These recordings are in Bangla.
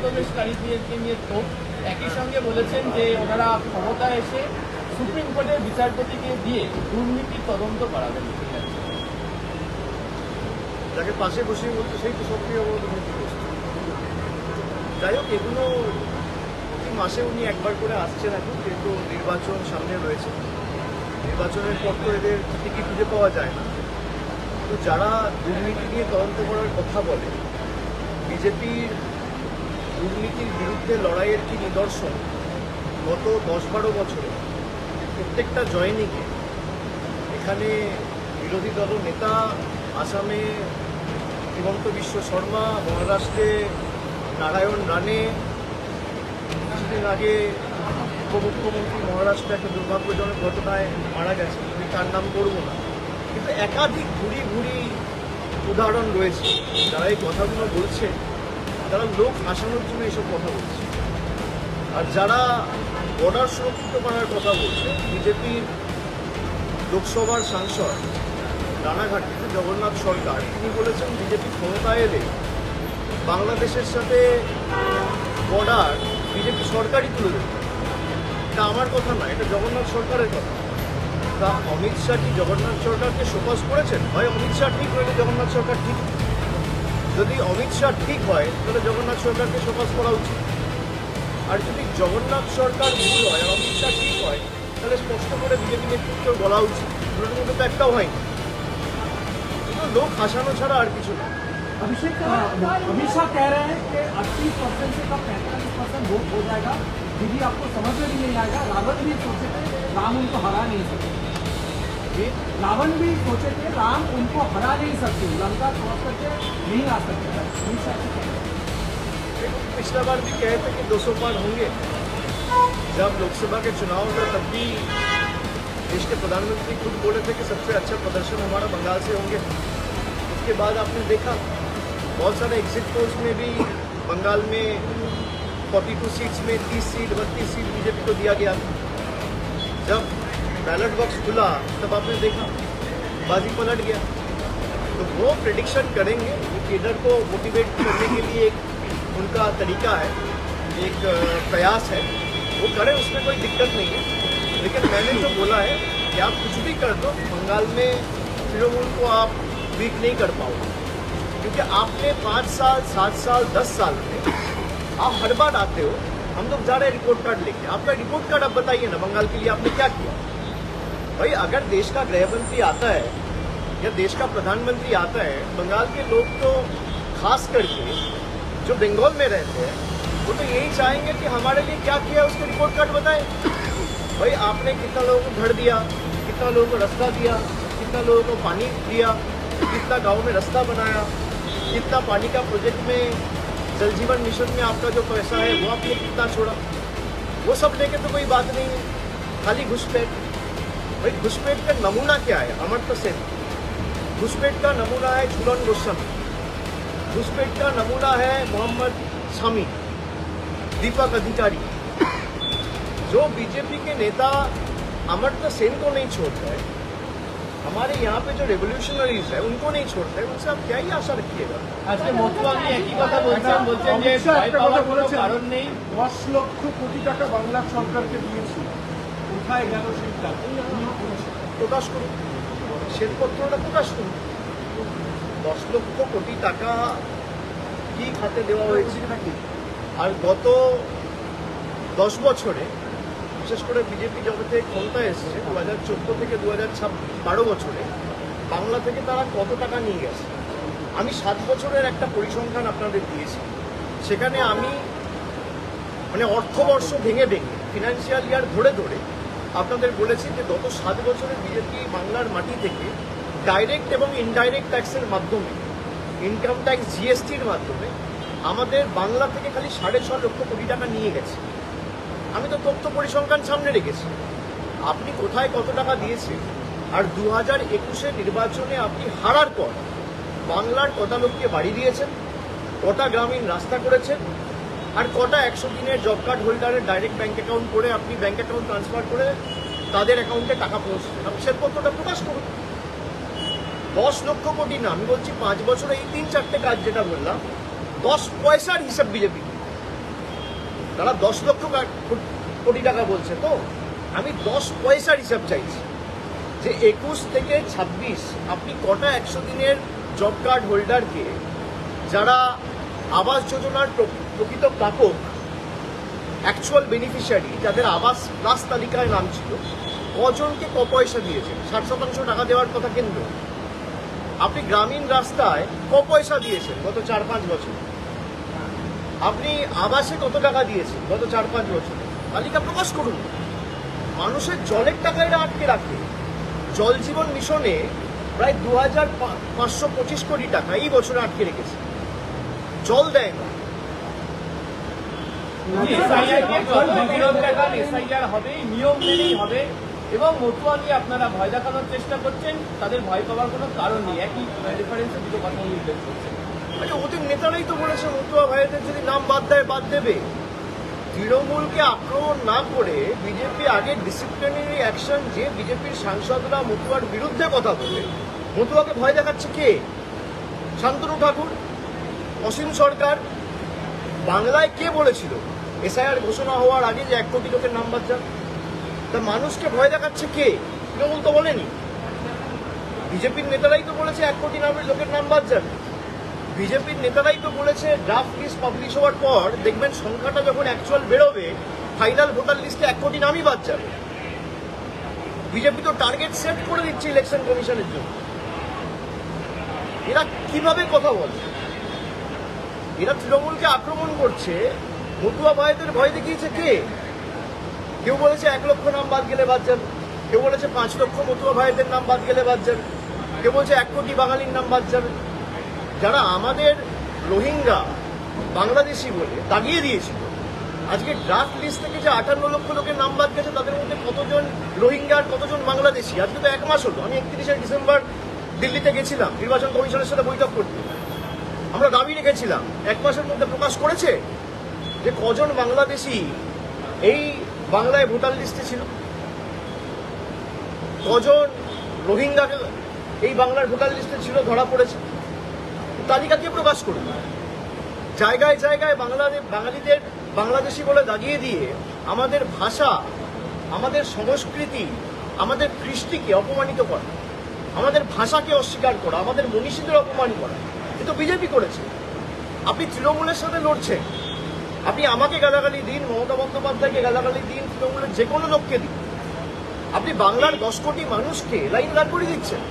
ছদ্মবেশকারীদেরকে নিয়ে ক্ষোভ, একই সঙ্গে বলেছেন যে ওনারা ক্ষমতায় এসে সুপ্রিম কোর্টের বিচারপতিকে দিয়ে দুর্নীতির তদন্ত করাবেন। যাকে পাশে বসিয়ে বলতে সেই তো সক্রিয় দুর্নীতি করছে। যাই হোক, এগুলো প্রতি মাসে উনি একবার করে আসছেন এখন, যেহেতু নির্বাচন সামনে রয়েছে। নির্বাচনের পর তো এদের ঠিকই খুঁজে পাওয়া যায় না। তো যারা দুর্নীতি নিয়ে তদন্ত করার কথা বলে, বিজেপির দুর্নীতির বিরুদ্ধে লড়াইয়ের কি নিদর্শন গত 10-12 বছরে প্রত্যেকটা জয়েনিংয়ে এখানে বিরোধী দল নেতা, আসামে হিমন্ত বিশ্ব শর্মা, মহারাষ্ট্রে নারায়ণ রানে, কিছুদিন আগে উপমুখ্যমন্ত্রী মহারাষ্ট্রে একটা দুর্ভাগ্যজনক ঘটনায় মারা গেছে, আমি তার নাম করব না, কিন্তু একাধিক ঘুরি উদাহরণ রয়েছে। যারা এই কথাগুলো বলছে তারা লোক হাসানোর জন্য এইসব কথা বলছে। আর যারা বর্ডার সুরক্ষিত করার কথা বলছে, বিজেপির লোকসভার সাংসদ রানাঘাটিতে জগন্নাথ সরকার, তিনি বলেছেন বিজেপি ক্ষমতায় এলে বাংলাদেশের সাথে বর্ডার বিজেপি সরকারই তুলে দেবে। এটা আমার কথা না, এটা জগন্নাথ সরকারের কথা। তা অমিত শাহ কি জগন্নাথ সরকারকে শোকজ করেছেন? হয় অমিত শাহ ঠিক হলে জগন্নাথ সরকার ঠিক। যদি অমিত শাহ ঠিক হয় তাহলে জগন্নাথ সরকারকে শোকজ করা উচিত। আর যদি জগন্নাথ সরকার ভুল হয় আর অমিত শাহ ঠিক হয়, তাহলে স্পষ্ট করে বিজেপি নেতৃত্বের বলা উচিত। দুটোর মধ্যে তো একটাও হয়নি। কিন্তু লোক হাসানো ছাড়া আর কিছু না। अभिषेक, अमित शाह कह रहे हैं कि 80% से कम 45% वोट हो जाएगा। दीदी आपको समझ में भी नहीं आएगा। रावण भी सोचे थे राम उनको हरा नहीं सकते। रावण भी सोचे थे राम उनको हरा नहीं सकते, लंका क्रॉस करके नहीं आ सकते। अमित शाह पिछला बार भी कहे थे कि 200 पार होंगे। जब लोकसभा के चुनाव था तब भी देश के प्रधानमंत्री खुद बोले थे कि सबसे अच्छा प्रदर्शन हमारा बंगाल से होंगे। उसके बाद आपने देखा बहुत सारे एग्जिट पोल्स में भी बंगाल में 42 सीट्स में 30 सीट 32 सीट बीजेपी को दिया गया। जब बैलेट बॉक्स खुला तब आपने देखा बाजी पलट गया। तो वो प्रेडिक्शन करेंगे, केडर को मोटिवेट करने के लिए एक उनका तरीका है, एक प्रयास है, वो करें, उसमें कोई दिक्कत नहीं है। लेकिन मैंने जो बोला है कि आप कुछ भी कर दो, बंगाल में तृणमूल को आप वीक नहीं कर पाओगे। क्योंकि आपने 5 साल 7 साल 10 साल में आप हर बार आते हो, हम लोग जा रहे हैं रिपोर्ट कार्ड लेके। आपका रिपोर्ट कार्ड आप बताइए ना, बंगाल के लिए आपने क्या किया। भाई अगर देश का गृहमंत्री आता है या देश का प्रधानमंत्री आता है, बंगाल के लोग तो खास करके जो बंगाल में रहते हैं वो तो यही चाहेंगे कि हमारे लिए क्या किया उसके रिपोर्ट कार्ड बताएं। भाई आपने कितना लोगों को घर दिया, कितना लोगों को रास्ता दिया, कितना लोगों को पानी दिया, कितना गांव में रास्ता बनाया, कितना पानी का प्रोजेक्ट में जल जीवन मिशन में आपका जो पैसा है वो आपने कितना छोड़ा। वो सब लेके तो कोई बात नहीं है, खाली घुसपैठ। भाई घुसपैठ का नमूना क्या है? अमर्त्य सेन। घुसपैठ का नमूना है झूलन गोस्वामी। घुसपैठ का नमूना है मोहम्मद शामी, दीपक अधिकारी। जो बीजेपी के नेता अमर्त्य सेन को नहीं छोड़ता है, हमारे यहाँ पे जो रेवोल्यूशनरीज है उनको नहीं छोड़ता है, उनसे आप क्या ही आशा रखिएगा। আজকে মতুয়ামি একই কথা বলছেন যে ভয় পাওয়ার কোনো কারণ নেই। 10 লক্ষ কোটি টাকা বাংলা সরকারকে দিয়েছি, কোথায় গেল সেটা প্রকাশ করুন, শ্বেতপত্রটা প্রকাশ করুন। 10 লক্ষ কোটি টাকা কি খাতে দেওয়া হয়েছে নাকি? আর গত 10 বছরে বিশেষ করে বিজেপি যবে থেকে ক্ষমতায় এসেছে 2014 থেকে 2012 বছরে বাংলা থেকে তারা কত টাকা নিয়ে গেছে। আমি 7 বছরের একটা পরিসংখ্যান আপনাদের দিয়েছি। সেখানে আমি মানে অর্থবর্ষ ভেঙে ফিনান্সিয়াল ইয়ার ধরে আপনাদের বলেছি যে গত 7 বছরে বিজেপি বাংলার মাটি থেকে ডাইরেক্ট এবং ইনডাইরেক্ট ট্যাক্সের মাধ্যমে, ইনকাম ট্যাক্স জিএসটির মাধ্যমে আমাদের বাংলা থেকে খালি 6.5 লক্ষ কোটি টাকা নিয়ে গেছে। আমি তো তথ্য পরিসংখ্যান সামনে রেখেছি। আপনি কোথায় কত টাকা দিয়েছে, আর 2021 নির্বাচনে আপনি হারার পর বাংলার কটা লোককে বাড়ি দিয়েছেন, কটা গ্রামীণ রাস্তা করেছেন, আর কটা 100 দিনের জব কার্ড হোল্ডারের ডাইরেক্ট ব্যাংক অ্যাকাউন্ট করে আপনি ব্যাংক অ্যাকাউন্ট ট্রান্সফার করে তাদের অ্যাকাউন্টে টাকা পৌঁছেছেন। আপনি শ্বেতপত্রটা প্রকাশ করুন। 10 লক্ষ কোটি না, আমি বলছি 5 বছরে এই 3-4টে কাজ যেটা বললাম, 10 পয়সার হিসাব বিজেপি। তারা 10 লক্ষ কোটি টাকা বলছে। তো আমি 10 পয়সার হিসাব চাইছি যে 21 থেকে 26 আপনি কটা 100 দিনের জব কার্ড হোল্ডারকে, যারা আবাস যোজনার প্রকৃত প্রাপক, অ্যাকচুয়াল বেনিফিশিয়ারি, যাদের আবাস প্লাস তালিকায় নাম ছিল, কজনকে ক পয়সা দিয়েছেন? 60% টাকা দেওয়ার কথা কেন্দ্র। আপনি গ্রামীণ রাস্তায় ক পয়সা দিয়েছেন গত 4-5 বছর? আপনি আবাসে কত টাকা দিয়েছেন গত 4-5 বছর? তালিকা প্রকাশ করুন। মানুষের জলের টাকা এরা আটকে রাখে। জল জীবন মিশনে প্রায় 2525 কোটি টাকা এই বছরে আটকে রেখেছে, জল দেয় না। এসআইআর কে বিরোধ দেখান, এসআইআর হবে, নিয়ম মেনেই হবে, এবং মতুয়াকে আপনারা ভয় দেখানোর চেষ্টা করছেন। তাদের ভয় পাওয়ার কোনো কারণ নেই। একই রেফারেন্সে দুটো কথা উল্লেখ করছেন। আরে ওদের নেতারাই তো বলেছে মতুয়া ভাইদের যদি নাম বাদ দেয় বাদ দেবে। তৃণমূলকে আক্রমণ না করে বিজেপি আগে ডিসিপ্লিনারি অ্যাকশন, যে বিজেপির সাংসদরা মতুয়ার বিরুদ্ধে কথা বলে, মতুয়াকে ভয় দেখাচ্ছে কে? শান্তনু ঠাকুর, অসীম সরকার। বাংলায় কে বলেছিল এসআইআর ঘোষণা হওয়ার আগে যে 1 কোটি লোকের নাম বাদ যাবে? তা মানুষকে ভয় দেখাচ্ছে কে? তৃণমূল তো বলেনি। বিজেপির নেতারাই তো বলেছে 1 কোটি লোকের নাম বাদ যাবে। বিজেপির নেতারাই তো বলেছে ড্রাফট লিস্ট পাবলিশ হওয়ার পর দেখবেন সংখ্যাটা যখন অ্যাকচুয়াল বেরোবে, ফাইনাল ভোটার লিস্টে 1 কোটি নামই বাদ যাবে। বিজেপি তো টার্গেট সেট করে দিচ্ছে ইলেকশন কমিশনের জন্য। এরা কিভাবে কথা বলে? এরা তৃণমূলকে আক্রমণ করছে, মতুয়া ভাইদের ভয় দেখিয়েছে কে? কেউ বলেছে 1 লক্ষ নাম বাদ গেলে বাদ যাবে, কেউ বলেছে 5 লক্ষ মতুয়া ভাইদের নাম বাদ গেলে বাদ যাবে, কেউ বলছে 1 কোটি বাঙালির নাম বাদ যাবে। যারা আমাদের রোহিঙ্গা বাংলাদেশি বলে দাগিয়ে দিয়েছিল, আজকে ড্রাফট লিস্ট থেকে যে 58 লক্ষ লোকের নাম বাদ গেছে, তাদের মধ্যে কতজন রোহিঙ্গা আর কতজন বাংলাদেশি? আজকে তো 1 মাস হলো। আমি 31শে ডিসেম্বর দিল্লিতে গেছিলাম নির্বাচন কমিশনের সাথে বৈঠক করতে। আমরা দাবি রেখেছিলাম 1 মাসের মধ্যে প্রকাশ করেছে যে কজন বাংলাদেশি এই বাংলায় ভোটার লিস্টে ছিল, কজন রোহিঙ্গা এই বাংলার ভোটার লিস্টে ছিল, ধরা পড়েছে। তালিকা কে প্রকাশ করবে? জায়গায় জায়গায় বাঙালিদের বাংলাদেশি বলে দাগিয়ে দিয়ে আমাদের ভাষা, আমাদের সংস্কৃতি, আমাদের কৃষ্টিকে অপমানিত করা, আমাদের ভাষাকে অস্বীকার করা, আমাদের মনীষীদের অপমান করা, এ তো বিজেপি করেছে। আপনি তৃণমূলের সাথে লড়ছেন। আপনি আমাকে গালাগালি দিন, মমতা বন্দ্যোপাধ্যায়কে গালাগালি দিন, তৃণমূলের যে কোনো লোককে দিন, আপনি বাংলার 10 কোটি মানুষকে লাইন দাঁড় করে দিচ্ছেন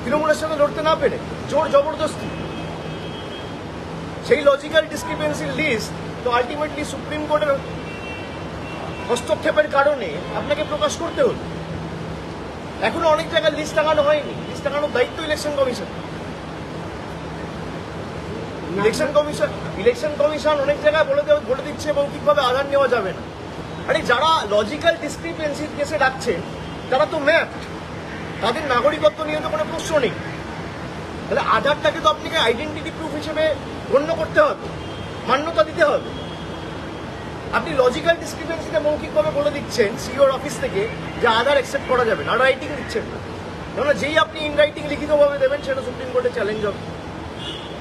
তৃণমূলের সাথে লড়তে না পেরে, জোর জবরদস্তি। সেই লজিক্যাল ডিসক্রিপেন্সির লিস্ট তো আলটিমেটলি সুপ্রিম কোর্টের হস্তক্ষেপের কারণে আপনাকে প্রকাশ করতে হলো। এখনো অনেক জায়গায় লিস্ট টাঙানো হয়নি। লিস্ট টাঙানোর দায়িত্ব ইলেকশন কমিশন। ইলেকশন কমিশন অনেক জায়গায় বলে দিচ্ছে মৌখিকভাবে আধার নেওয়া যাবে না। আরে যারা লজিক্যাল ডিসক্রিপেন্সির কেসে ডাকছেন তারা তো ম্যাপড, তাদের নাগরিকত্ব নিয়ে তো কোনো প্রশ্ন নেই। তাহলে আধারটাকে তো আপনাকে আইডেন্টিটি প্রুফ হিসেবে গণ্য করতে হবে, মান্যতা দিতে হবে। আপনি লজিক্যাল ডিসক্রিপেন্সিতে মৌখিকভাবে বলে দিচ্ছেন সিওর অফিস থেকে যে আধার অ্যাকসেপ্ট করা যাবে না, রাইটিং দিচ্ছেন না। কেননা যেই আপনি ইন রাইটিং লিখিতভাবে দেবেন সেটা সুপ্রিম কোর্টে চ্যালেঞ্জ হবে।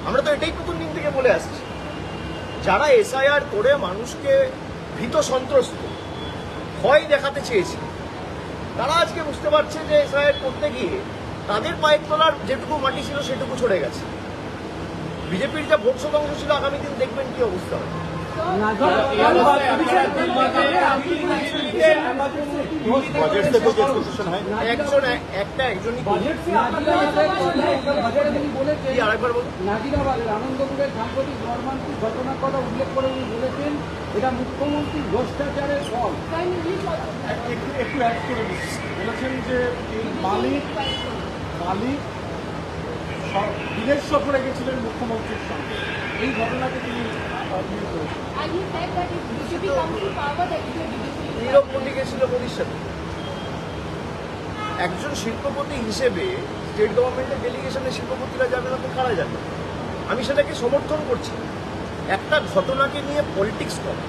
আমরা তো এটাই প্রথম দিন থেকে বলে আসছি। যারা এসআইআর করে মানুষকে ভীত সন্ত্রস্ত, ভয় দেখাতে চেয়েছে, তারা আজকে বুঝতে পারছে যে এসআইআর করতে গিয়ে তাদের পায়ের তলার যেটুকু মাটি ছিল সেটুকু ছড়ে গেছে। বিজেপির যা ভোট শতাংশ ছিল, আগামী দিন দেখবেন কি অবস্থা হবে। নাজিরাবাদের আনন্দপুরের সাম্প্রতিক মর্মান্তিক ঘটনার কথা উল্লেখ করে উনি বলেছেন এটা মুখ্যমন্ত্রী ভ্রষ্টাচারের ফল। একটু অ্যাড করে দিচ্ছি, বলেছেন যে এই মালিক বিদেশ সফরে গেছিলেন মুখ্যমন্ত্রীর সঙ্গে, এই ঘটনাকে তিনি নীরব মোদী গেছিল মোদীর সাথে। একজন শিল্পপতি হিসেবে স্টেট গভর্নমেন্টের ডেলিগেশনে শিল্পপতিরা যাবে না তো কারা যাবে? আমি সেটাকে সমর্থন করছি। একটা ঘটনাকে নিয়ে পলিটিক্স করা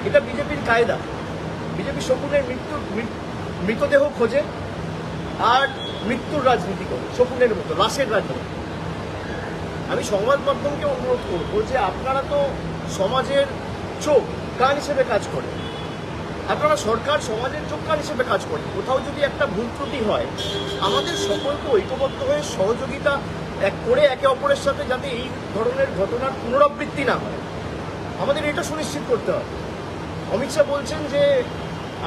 এটা বিজেপির কায়দা। বিজেপি শকুনের মৃতদেহ খোঁজে আর মৃত্যুর রাজনীতি করে, শকুনের মতো লাশের রাজনীতি। আমি সংবাদ মাধ্যমকে অনুরোধ করবো যে আপনারা তো সমাজের চোখ কান হিসেবে কাজ করে, আপনারা সরকার সমাজের চোখ কান হিসেবে কাজ করে। কোথাও যদি একটা ভুল ত্রুটি হয়, আমাদের সকলকে ঐক্যবদ্ধ হয়ে সহযোগিতা করে একে অপরের সাথে যাতে এই ধরনের ঘটনার পুনরাবৃত্তি না হয়, আমাদের এটা সুনিশ্চিত করতে হবে। অমিত শাহ বলছেন যে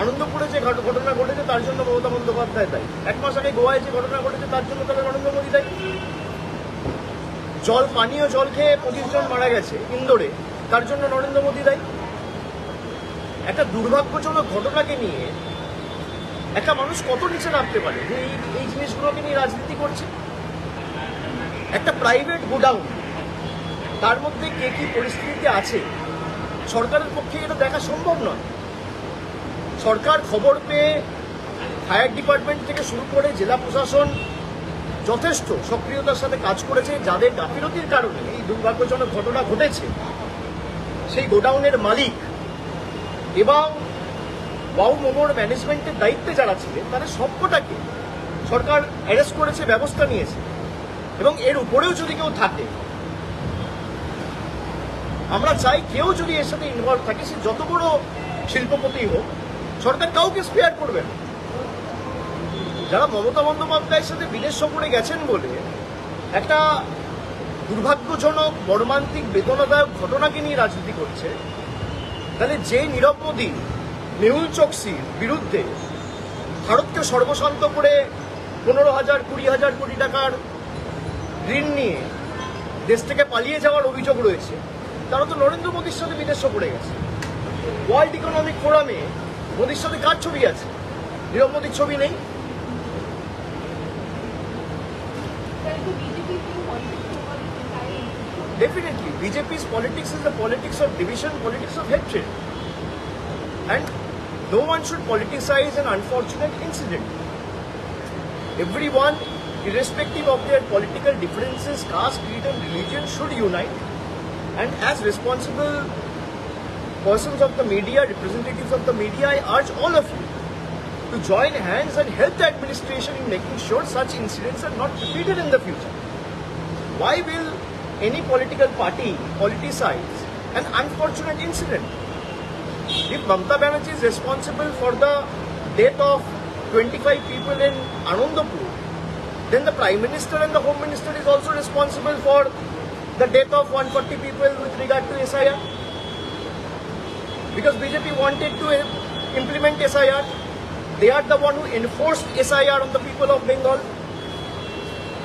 আনন্দপুরে যে ঘটনা ঘটেছে তার জন্য মমতা বন্দ্যোপাধ্যায় দায়ী, 1 মাস আগে গোয়ায় যে ঘটনা ঘটেছে তার জন্য তবে নরেন্দ্র মোদী দায়ী। পানীয় জল খেয়ে 25 জন মারা গেছে ইন্দোরে, তার জন্য নরেন্দ্র মোদী দায়ী। একটা দুর্ভাগ্যজনক ঘটনাকে নিয়ে একটা মানুষ কত নিচে নামতে পারে যে এই জিনিসগুলোকে নিয়ে রাজনীতি করছে। একটা প্রাইভেট গোডাউন, তার মধ্যে কে কি পরিস্থিতিতে আছে সরকারের পক্ষে এটা দেখা সম্ভব নয়। সরকার খবর পেয়ে ফায়ার ডিপার্টমেন্ট থেকে শুরু করে জেলা প্রশাসন যথেষ্ট সক্রিয়তার সাথে কাজ করেছে। যাদের গাফিলতির কারণে এই দুর্ভাগ্যজনক ঘটনা ঘটেছে, সেই গোডাউনের মালিক এবং ওয়াও মোমোর ম্যানেজমেন্টের দায়িত্বে যারা ছিলেন তাদের সবকটাকে সরকার অ্যারেস্ট করেছে, ব্যবস্থা নিয়েছে। এবং এর উপরেও যদি কেউ থাকে, আমরা চাই কেউ যদি এর সাথে ইনভলভ থাকে, সে যত বড় শিল্পপতি হোক, সরকার কাউকে স্পেয়ার করবে না। যারা মমতা বন্দ্যোপাধ্যায়ের সাথে বিদেশ সফরে গেছেন বলে একটা দুর্ভাগ্যজনক মর্মান্তিক বেদনাদায়ক ঘটনাকে নিয়ে রাজনীতি করছে, তাহলে যে নীরব মোদী মেহুল চোকসির বিরুদ্ধে ভারতকে সর্বশান্ত করে 15,000-20,000 কোটি টাকার ঋণ নিয়ে দেশ থেকে পালিয়ে যাওয়ার অভিযোগ রয়েছে, তারা তো নরেন্দ্র মোদীর সাথে বিদেশ সফরে গেছে। ওয়ার্ল্ড ইকোনমিক ফোরামে মোদীর সাথে কার ছবি আছে? নীরব মোদীর ছবি নেই। Definitely, BJP's politics is the politics of division, politics of hatred. And no one should politicize an unfortunate incident. Everyone, irrespective of their political differences, caste, creed and religion, should unite. And as responsible persons of the media, representatives of the media, I urge all of you to join hands and help the administration in making sure such incidents are not repeated in the future. Why will any political party politicize an unfortunate incident? If Mamata Banerjee is responsible for the death of 25 people in Anandapur, then the Prime Minister and the Home Minister is also responsible for the death of 140 people with regard to SIR. Because BJP wanted to implement SIR, they are the one who enforced SIR on the people of Bengal.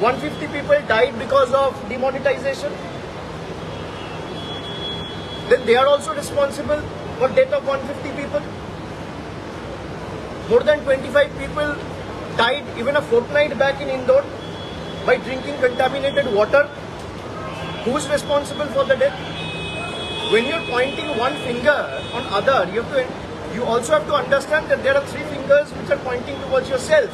150 people died because of demonetization. Then they are also responsible for death of 150 people. More than 25 people died even a fortnight back in Indore by drinking contaminated water. Who is responsible for the death? When you're pointing one finger on other, you also have to understand that there are 3 fingers which are pointing towards yourself.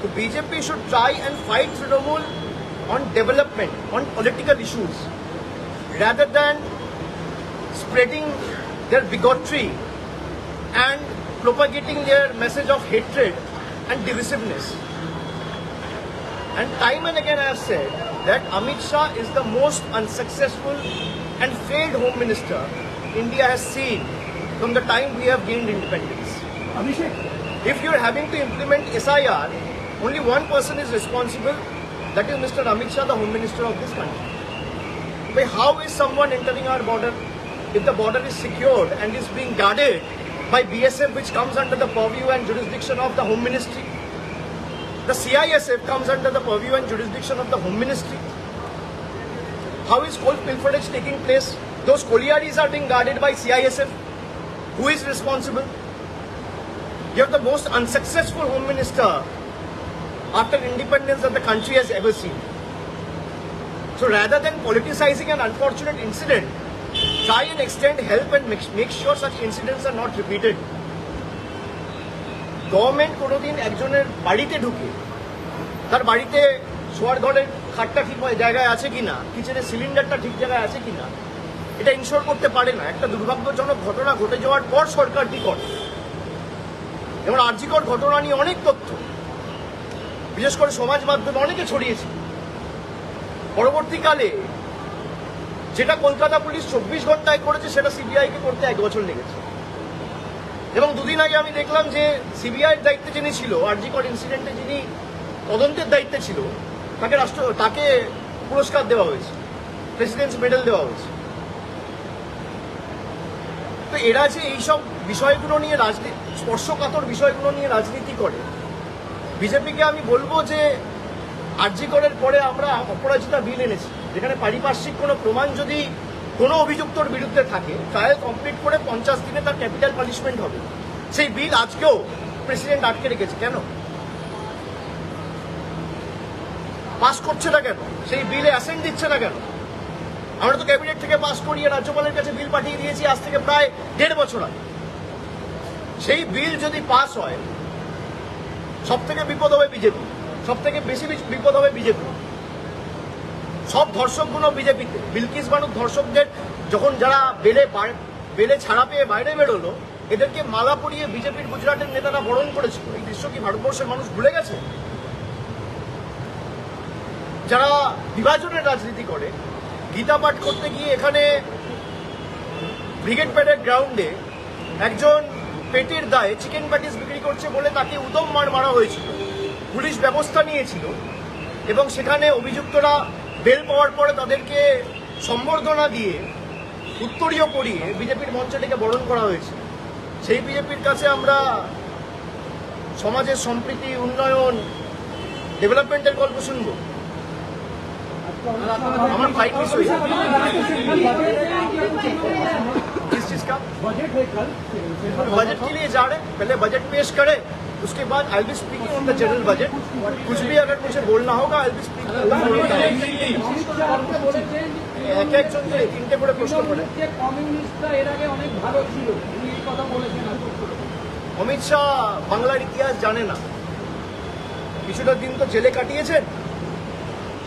So BJP should try and fight Trinamool on development, on political issues, rather than spreading their bigotry and propagating their message of hatred and divisiveness. And time and again I have said that Amit Shah is the most unsuccessful and failed Home Minister India has seen from the time we have gained independence. Abhishek, If you are having to implement SIR, only one person is responsible, that is Mr. Amit Shah, the Home Minister of this country. But how is someone entering our border if the border is secured and is being guarded by BSF, which comes under the purview and jurisdiction of the Home Ministry? The CISF comes under the purview and jurisdiction of the Home Ministry. How is coal pilferage taking place? Those collieries are being guarded by CISF. Who is responsible? You have the most unsuccessful Home Minister after independence that the country has ever seen. So rather than politicizing an unfortunate incident, try and extend help and make sure such incidents are not repeated. Government কোনোদিন একজনের বাড়িতে ঢুকে তার বাড়িতে শোয়ার ঘরের খাটটা ঠিক জায়গায় আছে কিনা, কিচেনের সিলিন্ডারটা ঠিক জায়গায় আছে কিনা, এটা ইনশোর করতে পারে না। একটা দুর্ভাগ্যজনক ঘটনা ঘটে যাওয়ার পর সরকার কি করে? যেমন আরজিকর ঘটনা নিয়ে অনেক তথ্য বিশেষ করে সমাজ মাধ্যমে অনেকে ছড়িয়েছে। পরবর্তীকালে যেটা কলকাতা পুলিশ 24 ঘন্টায় করেছে সেটা সিবিআইকে করতে 1 বছর লেগেছে। এবং দুদিন আগে আমি দেখলাম যে সিবিআইয়ের দায়িত্বে যিনি ছিল, আরজি কর ইনসিডেন্টে যিনি তদন্তের দায়িত্বে ছিল, তাকে পুরস্কার দেওয়া হয়েছে, প্রেসিডেন্টস মেডেল দেওয়া হয়েছে। তো এরা যে এইসব বিষয়গুলো নিয়ে স্পর্শকাতর বিষয়গুলো নিয়ে রাজনীতি করে, বিজেপিকে আমি বলবো যে আরজি করের পরে আমরা অপরাজিতা বিল এনেছি, যেখানে পারিপার্শ্বিক কোনো প্রমাণ যদি কোনো অভিযুক্তর বিরুদ্ধে থাকে, ট্রায়াল কমপ্লিট করে 50 দিনে তার ক্যাপিটাল পানিশমেন্ট হবে। সেই বিল আজকেও প্রেসিডেন্ট আটকে রেখেছে। কেন পাস করছে না? কেন সেই বিলে অ্যাসেন্ট দিচ্ছে না? কেন? আমরা তো ক্যাবিনেট থেকে পাস করিয়ে রাজ্যপালের কাছে বিল পাঠিয়ে দিয়েছি আজ থেকে প্রায় 1.5 বছর আগে। সেই বিল যদি পাস হয়, সব থেকে বিপদ হবে বিজেপি, সব থেকে বেশি বিপদ হবে বিজেপি। সব ধর্ষকগুলো বিজেপিতে। বিলকিস বানুর ধর্ষকদের যখন যারা বেলে ছাড়া পেয়ে বাইরে বেরোলো, এদেরকে মালা পরিয়ে বিজেপির গুজরাটের নেতারা বরণ করেছিল। এই দৃশ্য কি ভারতবর্ষের মানুষ ভুলে গেছে? যারা বিভাজনের রাজনীতি করে, গীতা পাঠ করতে গিয়ে এখানে ব্রিগেড প্যারেড গ্রাউন্ডে একজন পেটের দায়ে চিকেন প্যাটিস বিক্রি করছে বলে তাকে উদম মারা হয়েছিল, পুলিশ ব্যবস্থা নিয়েছিল এবং সেখানে অভিযুক্তরা বেল পাওয়ার পরে তাদেরকে সম্বর্ধনা দিয়ে উত্তরীয় পরিয়ে বিজেপির মঞ্চে ডেকে বরণ করা হয়েছে। সেই বিজেপির কাছে আমরা সমাজের সম্প্রীতি, উন্নয়ন, ডেভেলপমেন্টের গল্প শুনবো? আমার फाइट मिस हुई किस चीज का? बजट के लिए जा रहे हैं, पहले बजट पेश करें, उसके बाद I be speaking on the general budget. कुछ भी अगर मुझे बोलना होगा आई बी स्पीकिंग। এক একজনকে 3টে করে প্রশ্ন করে। অমিত শাহ বাংলার ইতিহাস জানে না, কিছুটা দিন তো জেলে কাটিয়েছেন।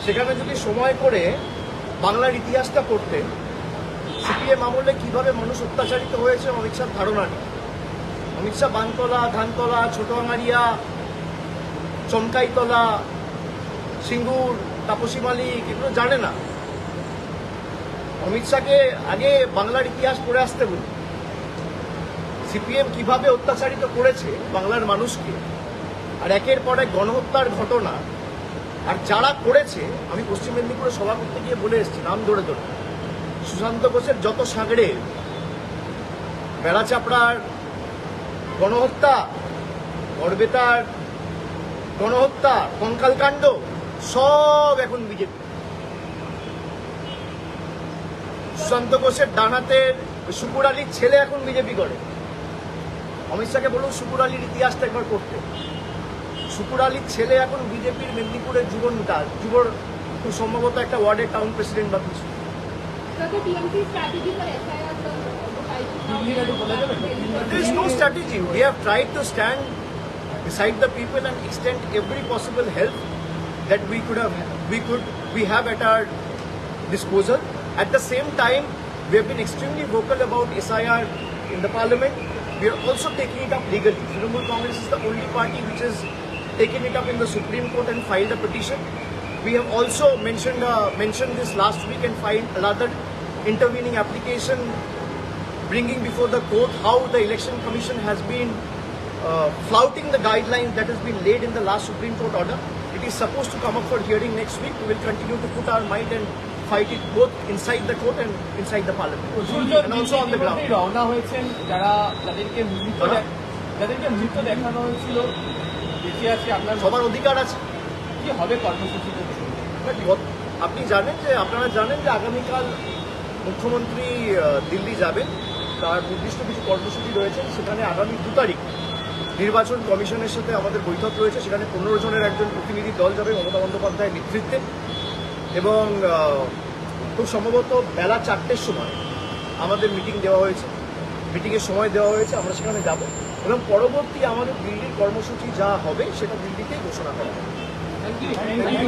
সেখানে যদি সময় করে বাংলার ইতিহাসটা পড়তে, সিপিএম আমলে কিভাবে মানুষ অত্যাচারিত হয়েছে অমিত শাহ ধারণা নেই। অমিত শাহ বানতলা, ধানতলা, ছোটআঙারিয়া, চমকাইতলা, সিঙ্গুর, তাপসী মালিক এগুলো জানে না। অমিত শাহকে আগে বাংলার ইতিহাস পড়ে আসতে বলি, সিপিএম কিভাবে অত্যাচারিত করেছে বাংলার মানুষকে, আর একের পর এক গণহত্যার ঘটনা। আর যারা করেছে, আমি পশ্চিম মেদিনীপুরে সভা করতে গিয়ে বলে এসেছি নাম ধরে ধরে, সুশান্ত ঘোষের যত সাগরে, বেড়া চাপড়ার গণহত্যা, গড়বেতার গণহত্যা, কঙ্কালকাণ্ড, সব এখন বিজেপি। সুশান্ত ঘোষের ডানাতের শুকুর আলীর ছেলে এখন বিজেপি করে। অমিত শাহকে বলুন শুকুর আলীর ইতিহাসটা একবার করতে। শুকুর আলীর ছেলে এখন বিজেপির মেদিনীপুরের যুবর খুব সম্ভবত একটা ওয়ার্ডের টাউন প্রেসিডেন্ট বা কিছু। There is no strategy. We have tried to stand beside the people and extend every possible help that we have at our disposal. At the same time, we have been extremely vocal about SIR in the parliament. We are also taking it up legally. Trinamool Congress is the only party which has taken it up in the Supreme Court and filed a petition. We have also mentioned this last week and filed another intervening application bringing before the court how the Election Commission has been flouting the guidelines that has been laid in the last Supreme Court order. It is supposed to come up for hearing next week. We will continue to put our might and fight it both inside the court and inside the parliament and also on the ground. রওনা হয়েছেন যাদেরকে মৃত দেখানো হয়েছিল, বেঁচে আছে, আপনার সবার অধিকার আছে। কি হবে কর্মসূচিতে? আপনারা জানেন যে আগামীকাল মুখ্যমন্ত্রী দিল্লি যাবেন, তার নির্দিষ্ট কিছু কর্মসূচি রয়েছে। সেখানে আগামী 2 তারিখ নির্বাচন কমিশনের সাথে আমাদের বৈঠক রয়েছে। সেখানে 15 জনের একজন প্রতিনিধি দল যাবে মমতা বন্দ্যোপাধ্যায়ের নেতৃত্বে এবং খুব সম্ভবত বেলা 4টের সময় আমাদের মিটিং দেওয়া হয়েছে, মিটিংয়ের সময় দেওয়া হয়েছে, আমরা সেখানে যাব এবং পরবর্তী আমাদের দিল্লির কর্মসূচি যা হবে সেটা দিল্লিতেই ঘোষণা করা হবে।